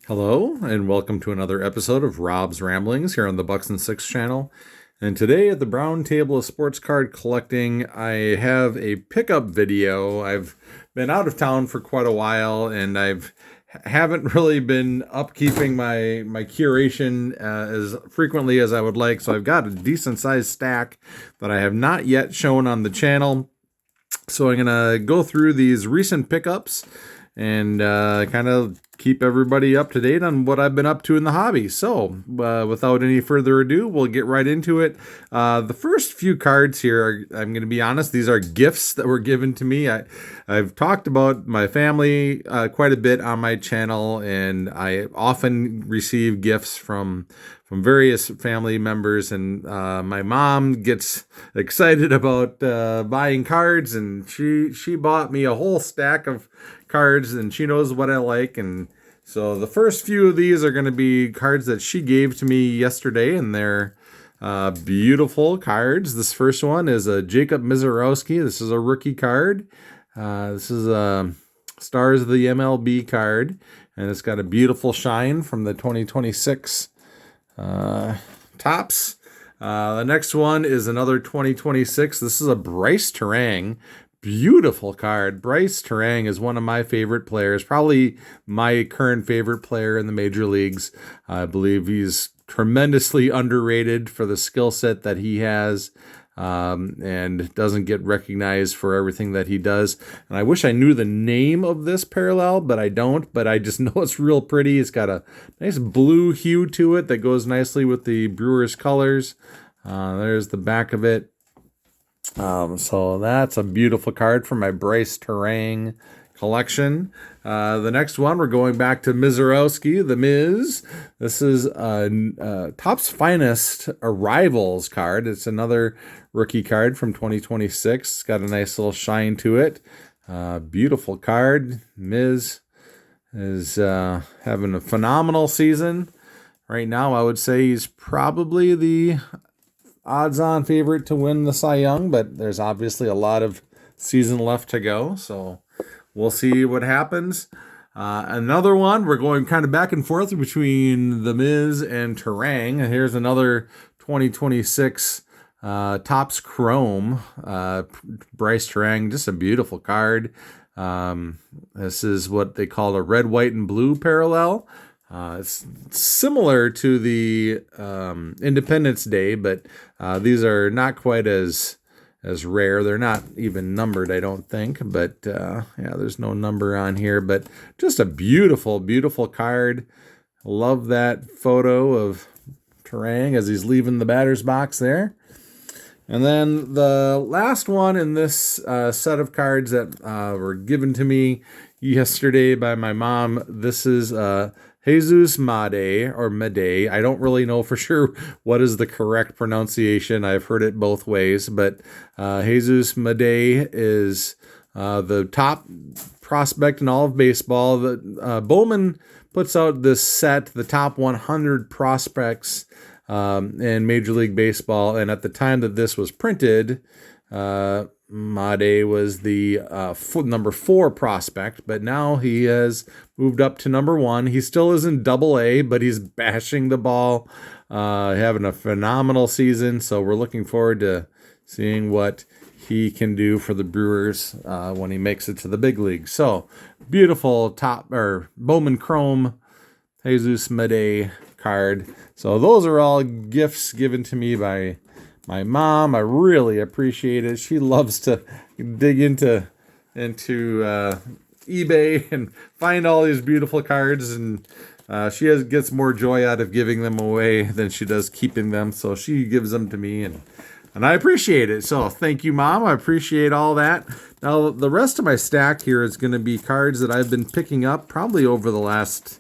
Hello, and welcome to another episode of Rob's Ramblings here on the Bucks and Six channel. And today at the Brown Table of Sports Card Collecting, I have a pickup video. I've been out of town for quite a while, and haven't really been upkeeping my curation as frequently as I would like. So I've got a decent sized stack that I have not yet shown on the channel. So I'm gonna go through these recent pickups and kind of keep everybody up to date on what I've been up to in the hobby. So, without any further ado, we'll get right into it. The first few cards here, I'm going to be honest, these are gifts that were given to me. I've talked about my family quite a bit on my channel, and I often receive gifts from various family members, and my mom gets excited about buying cards, and she bought me a whole stack of cards, and she knows what I like. And so the first few of these are going to be cards that she gave to me yesterday, and they're beautiful cards. This first one is a Jacob Misiorowski. This is a rookie card. This is a Stars of the MLB card, and it's got a beautiful shine from the 2026 Topps. The next one is another 2026. This is a Bryce Terang. Beautiful card. Bryce Terang is one of my favorite players, probably my current favorite player in the major leagues. I believe he's tremendously underrated for the skill set that he has, and doesn't get recognized for everything that he does. And I wish I knew the name of this parallel, but I don't. But I just know it's real pretty. It's got a nice blue hue to it that goes nicely with the Brewers colors. There's the back of it. So that's a beautiful card from my Bryce Terang collection. The next one, we're going back to Misiorowski, the Miz. This is Topps Finest Arrivals card. It's another rookie card from 2026. It's got a nice little shine to it. Beautiful card. Miz is having a phenomenal season. Right now, I would say he's probably the odds-on favorite to win the Cy Young, but there's obviously a lot of season left to go, so we'll see what happens. Another one, we're going kind of back and forth between the Miz and Terang. Here's another 2026 Topps Chrome, Bryce Terang, just a beautiful card. This is what they call a red, white, and blue parallel. It's similar to the Independence Day, but these are not quite as rare. They're not even numbered, I don't think. But yeah, there's no number on here. But just a beautiful, beautiful card. Love that photo of Terang as he's leaving the batter's box there. And then the last one in this set of cards that were given to me yesterday by my mom. This is Jesus Made or Made. I don't really know for sure what is the correct pronunciation. I've heard it both ways, but Jesus Made is the top prospect in all of baseball. Bowman puts out this set, the top 100 prospects in Major League Baseball, and at the time that this was printed, Made was the number 4 prospect, but now he has moved up to number 1. He still isn't Double A, but he's bashing the ball, having a phenomenal season. So we're looking forward to seeing what he can do for the Brewers when he makes it to the big league. So beautiful Bowman Chrome Jesus Made card. So those are all gifts given to me by my mom. I really appreciate it. She loves to dig into eBay and find all these beautiful cards, and she gets more joy out of giving them away than she does keeping them. So she gives them to me, and I appreciate it. So thank you, Mom. I appreciate all that. Now the rest of my stack here is going to be cards that I've been picking up probably over the last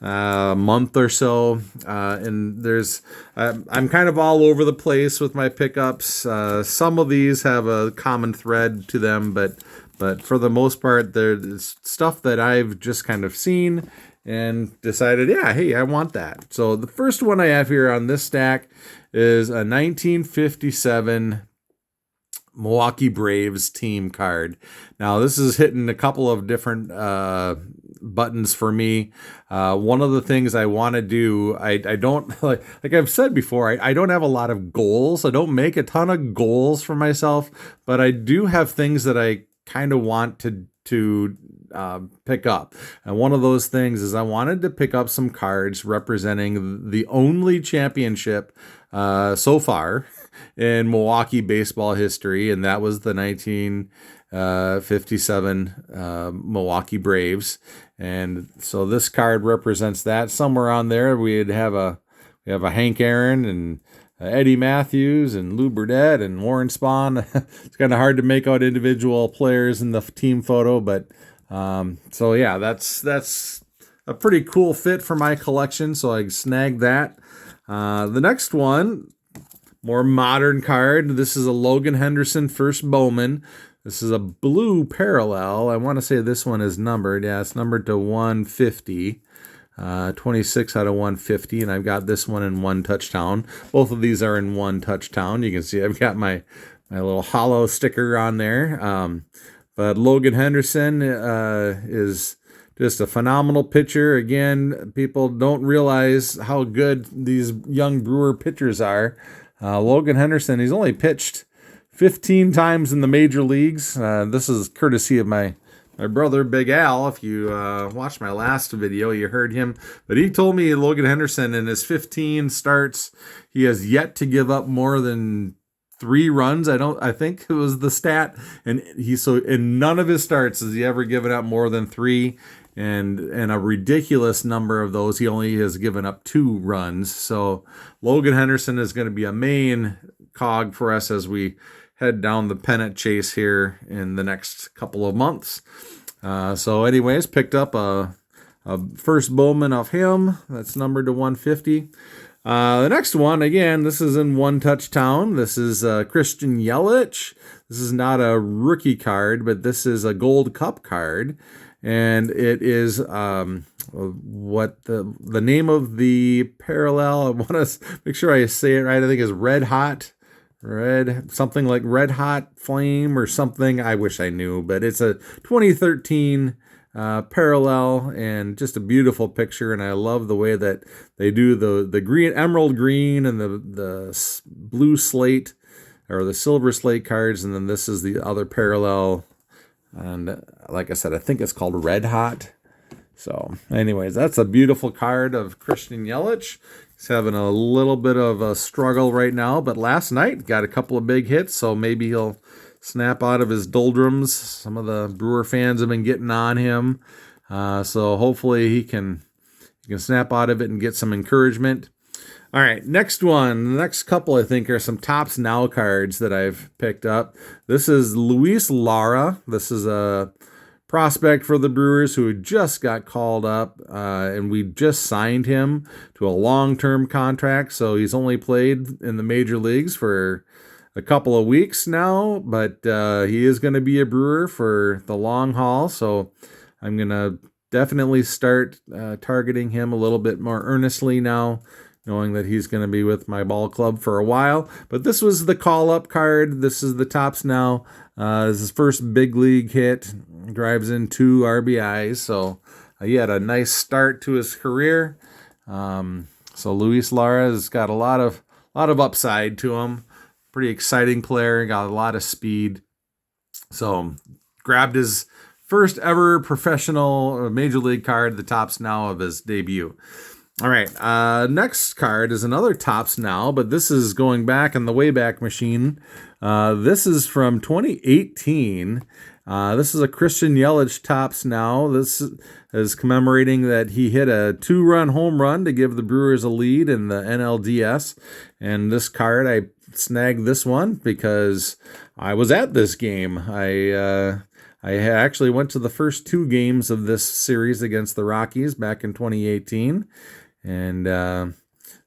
month or so, and I'm kind of all over the place with my pickups. Some of these have a common thread to them, but for the most part, there's stuff that I've just kind of seen and decided, yeah, hey, I want that. So the first one I have here on this stack is a 1957 Milwaukee Braves team card. Now, this is hitting a couple of different buttons for me. One of the things I want to do, I don't, like I've said before, I don't have a lot of goals. I don't make a ton of goals for myself, but I do have things that I kind of want to pick up. And one of those things is I wanted to pick up some cards representing the only championship so far in Milwaukee baseball history, and that was the 1957 Milwaukee Braves. And so this card represents that. Somewhere on there, we have a Hank Aaron and Eddie Matthews and Lou Burdett and Warren Spahn. It's kind of hard to make out individual players in the team photo, but so yeah, that's a pretty cool fit for my collection. So I snagged that. The next one, more modern card. This is a Logan Henderson first Bowman. This is a blue parallel. I want to say this one is numbered. Yeah, it's numbered to 150. 26 out of 150, and I've got this one in one touchdown. Both of these are in one touchdown. You can see I've got my little hollow sticker on there. But Logan Henderson is just a phenomenal pitcher. Again, people don't realize how good these young Brewer pitchers are. Logan Henderson, he's only pitched 15 times in the major leagues. This is courtesy of my brother, Big Al. If you watched my last video, you heard him. But he told me Logan Henderson, in his 15 starts, he has yet to give up more than 3 runs. I think it was the stat. And in none of his starts has he ever given up more than 3. And a ridiculous number of those, he only has given up 2 runs. So Logan Henderson is going to be a main cog for us as we head down the pennant chase here in the next couple of months. So anyways, picked up a first Bowman of him. That's numbered to 150. The next one, again, this is in one touchdown. This is Christian Yelich. This is not a rookie card, but this is a Gold Cup card. And it is what the name of the parallel, I want to make sure I say it right. I think is something like Red Hot Flame or something. I wish I knew, but it's a 2013 parallel and just a beautiful picture. And I love the way that they do the green, emerald green, and the blue slate or the silver slate cards. And then this is the other parallel. And like I said, I think it's called Red Hot. So anyways, that's a beautiful card of Christian Yelich. He's having a little bit of a struggle right now, but last night got a couple of big hits, so maybe he'll snap out of his doldrums. Some of the Brewer fans have been getting on him, so hopefully he can snap out of it and get some encouragement. All right, next one. The next couple, I think, are some Topps Now cards that I've picked up. This is Luis Lara. This is a prospect for the Brewers who just got called up, and we just signed him to a long-term contract. So he's only played in the major leagues for a couple of weeks now, but he is going to be a Brewer for the long haul. So I'm going to definitely start targeting him a little bit more earnestly now, knowing that he's going to be with my ball club for a while. But this was the call-up card. This is the Topps Now. This is his first big league hit. Drives in 2 RBIs. So he had a nice start to his career. So Luis Lara has got a lot of upside to him. Pretty exciting player. Got a lot of speed. So grabbed his first ever professional major league card, the Topps Now of his debut. All right, next card is another Topps Now, but this is going back in the Wayback Machine. This is from 2018. This is a Christian Yelich Topps Now. This is commemorating that he hit a 2-run home run to give the Brewers a lead in the NLDS. And this card, I snagged this one because I was at this game. I actually went to the first 2 games of this series against the Rockies back in 2018. And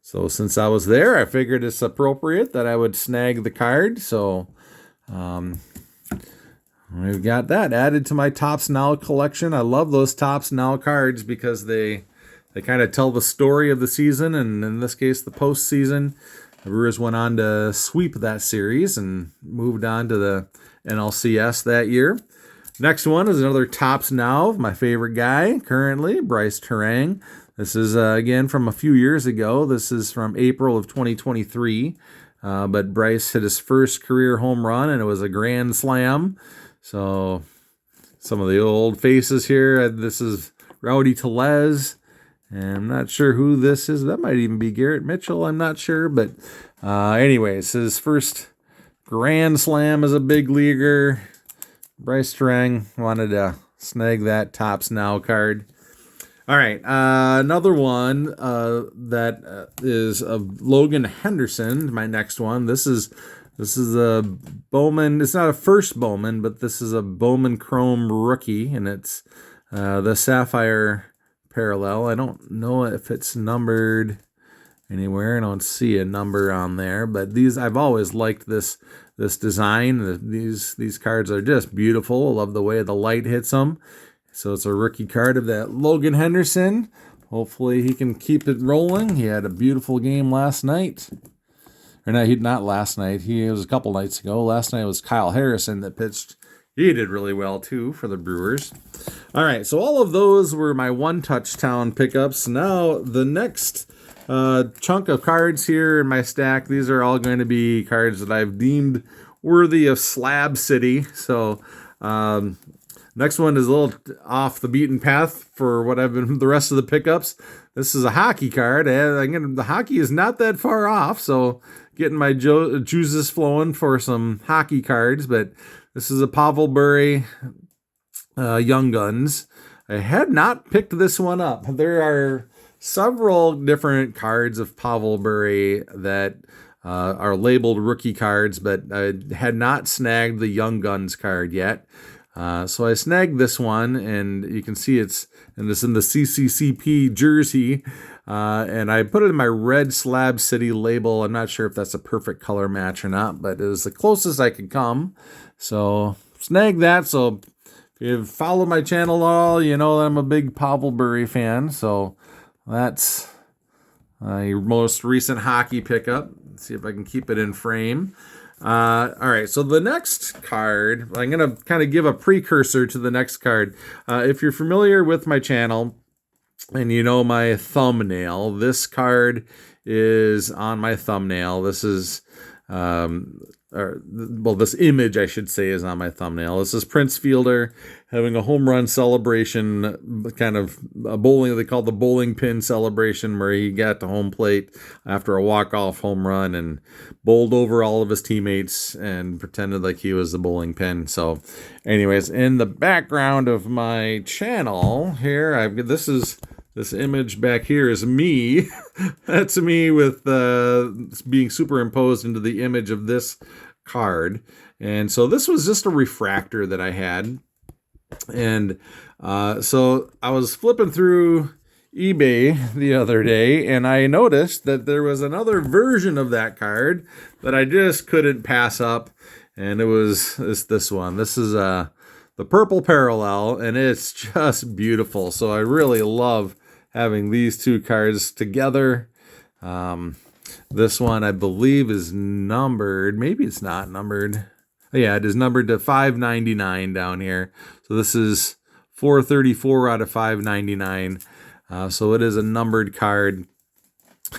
so since I was there, I figured it's appropriate that I would snag the card. So we've got that added to my Topps Now collection. I love those Topps Now cards because they kind of tell the story of the season, and in this case, the postseason. The Brewers went on to sweep that series and moved on to the NLCS that year. Next one is another Topps Now, my favorite guy currently, Brice Turang. This is, again, from a few years ago. This is from April of 2023. But Brice hit his first career home run, and it was a grand slam. So some of the old faces here. This is Rowdy Tellez. And I'm not sure who this is. That might even be Garrett Mitchell. I'm not sure. But anyways, his first grand slam as a big leaguer. Brice Turang wanted to snag that Topps Now card. All right, another one that is of Logan Henderson. My next one. This is a Bowman. It's not a first Bowman, but this is a Bowman Chrome rookie, and it's the Sapphire Parallel. I don't know if it's numbered anywhere. I don't see a number on there, but I've always liked this design. These cards are just beautiful. I love the way the light hits them. So it's a rookie card of that Logan Henderson. Hopefully he can keep it rolling. He had a beautiful game last night. Or not last night. It was a couple nights ago. Last night was Kyle Harrison that pitched. He did really well too for the Brewers. All right, so all of those were my one touchdown pickups. Now the next chunk of cards here in my stack, these are all going to be cards that I've deemed worthy of Slab City. So next one is a little off the beaten path for what I've been the rest of the pickups. This is a hockey card. Again, the hockey is not that far off, so getting my juices flowing for some hockey cards. But this is a Pavel Bure Young Guns. I had not picked this one up. There are several different cards of Pavel Bure that are labeled rookie cards, but I had not snagged the Young Guns card yet. So I snagged this one, and you can see it's in the CCCP jersey, and I put it in my red Slab City label. I'm not sure if that's a perfect color match or not, but it was the closest I could come. So snag that. So if you've followed my channel at all, you know that I'm a big Pavel Bure fan. So that's your most recent hockey pickup. Let's see if I can keep it in frame. All right, so the next card, I'm going to kind of give a precursor to the next card. If you're familiar with my channel and you know my thumbnail, this card is on my thumbnail. This is, this image, I should say, is on my thumbnail. This is Prince Fielder having a home run celebration, kind of a bowling, they call the bowling pin celebration, where he got to home plate after a walk-off home run and bowled over all of his teammates and pretended like he was the bowling pin. So anyways, in the background of my channel here, this image back here is me. That's me with being superimposed into the image of this card. And so this was just a refractor that I had. And so I was flipping through eBay the other day, and I noticed that there was another version of that card that I just couldn't pass up. And it's this one. This is the Purple Parallel, and it's just beautiful. So I really love having these two cards together. This one, I believe, is numbered. Maybe it's not numbered. Yeah, it is numbered to 599 down here. So this is 434 out of 599. So it is a numbered card.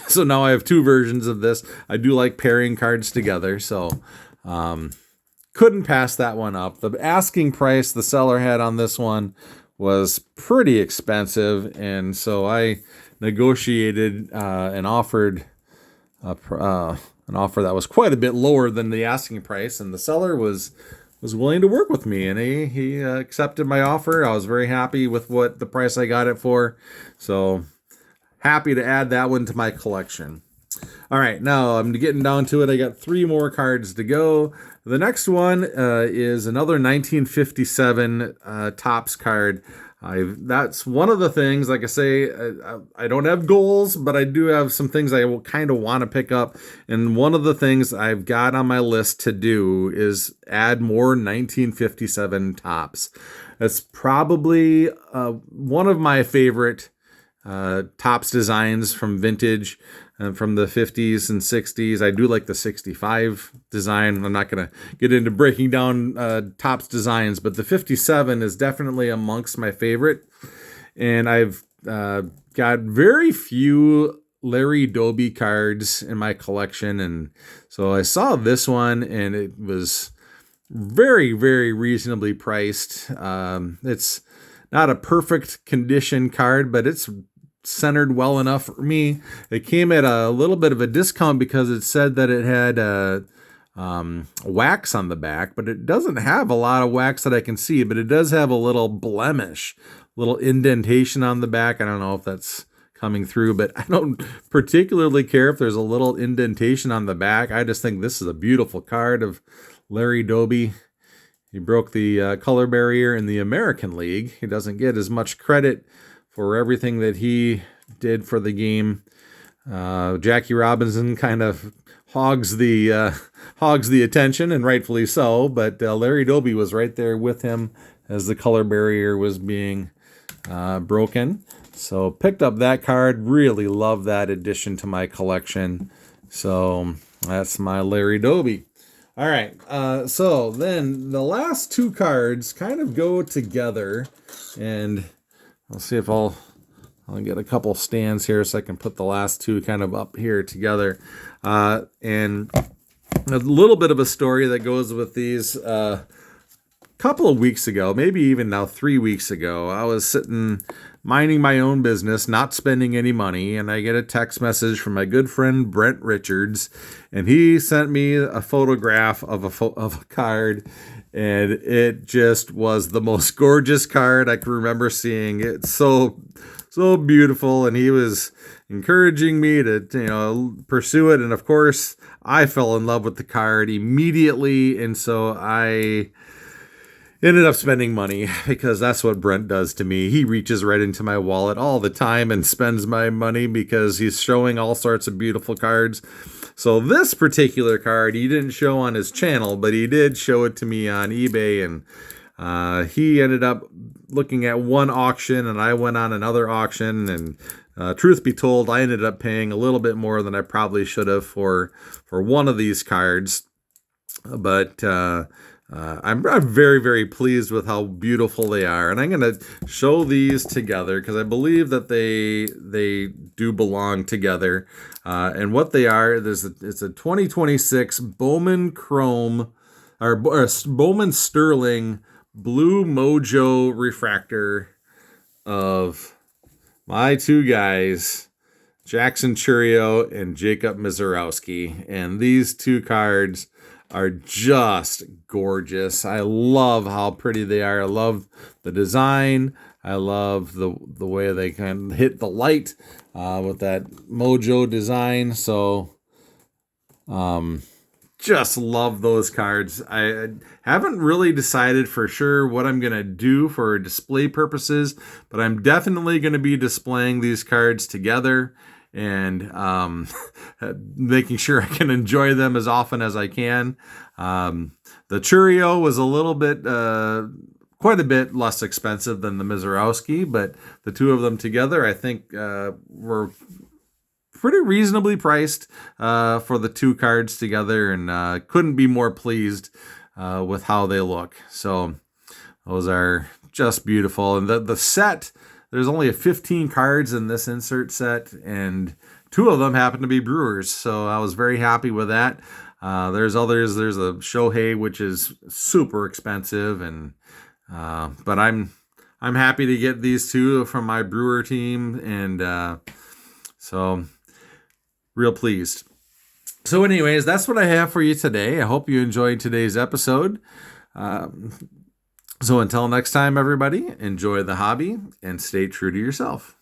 So now I have two versions of this. I do like pairing cards together. So couldn't pass that one up. The asking price the seller had on this one was pretty expensive, and so I negotiated and offered an offer that was quite a bit lower than the asking price, and the seller was willing to work with me, and he accepted my offer. I was very happy with what the price I got it for, so happy to add that one to my collection. All right, now I'm getting down to it. I got three more cards to go. The next one is another 1957 Topps card. That's one of the things, like I say, I don't have goals, but I do have some things I will kind of want to pick up. And one of the things I've got on my list to do is add more 1957 Topps. That's probably one of my favorite Topps designs from vintage, from the 50s and 60s. I do like the 65 design. I'm not going to get into breaking down Topps designs, but the 57 is definitely amongst my favorite. And I've got very few Larry Doby cards in my collection. And so I saw this one, and it was very, very reasonably priced. It's not a perfect condition card, but it's centered well enough for me. It came at a little bit of a discount because it said that it had wax on the back, but it doesn't have a lot of wax that I can see, but it does have a little blemish, little indentation on the back. I don't know if that's coming through, but I don't particularly care if there's a little indentation on the back. I just think this is a beautiful card of Larry Doby. He broke the color barrier in the American League. He doesn't get as much credit for everything that he did for the game. Jackie Robinson kind of hogs the attention, and rightfully so. But Larry Doby was right there with him as the color barrier was being broken. So picked up that card. Really love that addition to my collection. So that's my Larry Doby. All right. So then the last two cards kind of go together, and I'll see if I'll get a couple stands here so I can put the last two kind of up here together. And a little bit of a story that goes with these. Couple of weeks ago, maybe even now 3 weeks ago, I was sitting minding my own business, not spending any money, and I get a text message from my good friend Brent Richards, and he sent me a photograph of a card, and it just was the most gorgeous card I can remember seeing. It's so beautiful, and he was encouraging me to pursue it, and of course I fell in love with the card immediately, and so I ended up spending money because that's what Brent does to me. He reaches right into my wallet all the time and spends my money because he's showing all sorts of beautiful cards. So this particular card he didn't show on his channel, but he did show it to me on eBay, and he ended up looking at one auction and I went on another auction, and truth be told, I ended up paying a little bit more than I probably should have for one of these cards. But I'm very, very pleased with how beautiful they are. And I'm going to show these together because I believe that they do belong together. And what they are, it's a 2026 Bowman Chrome or Bowman Sterling Blue Mojo refractor of my two guys, Jackson Chourio and Jacob Misiorowski. And these two cards are just gorgeous. I love how pretty they are. I love the design. I love the way they kind of hit the light with that Mojo design. So just love those cards. I haven't really decided for sure what I'm going to do for display purposes, but I'm definitely going to be displaying these cards together and making sure I can enjoy them as often as I can. The Chourio was a little bit, quite a bit less expensive than the Misiorowski, but the two of them together, I think, were pretty reasonably priced for the two cards together, and couldn't be more pleased with how they look. So those are just beautiful. And the set, there's only 15 cards in this insert set, and two of them happen to be Brewers. So I was very happy with that. There's others. There's a Shohei, which is super expensive, and but I'm happy to get these two from my Brewer team, and so real pleased. So anyways, that's what I have for you today. I hope you enjoyed today's episode. So until next time, everybody, enjoy the hobby and stay true to yourself.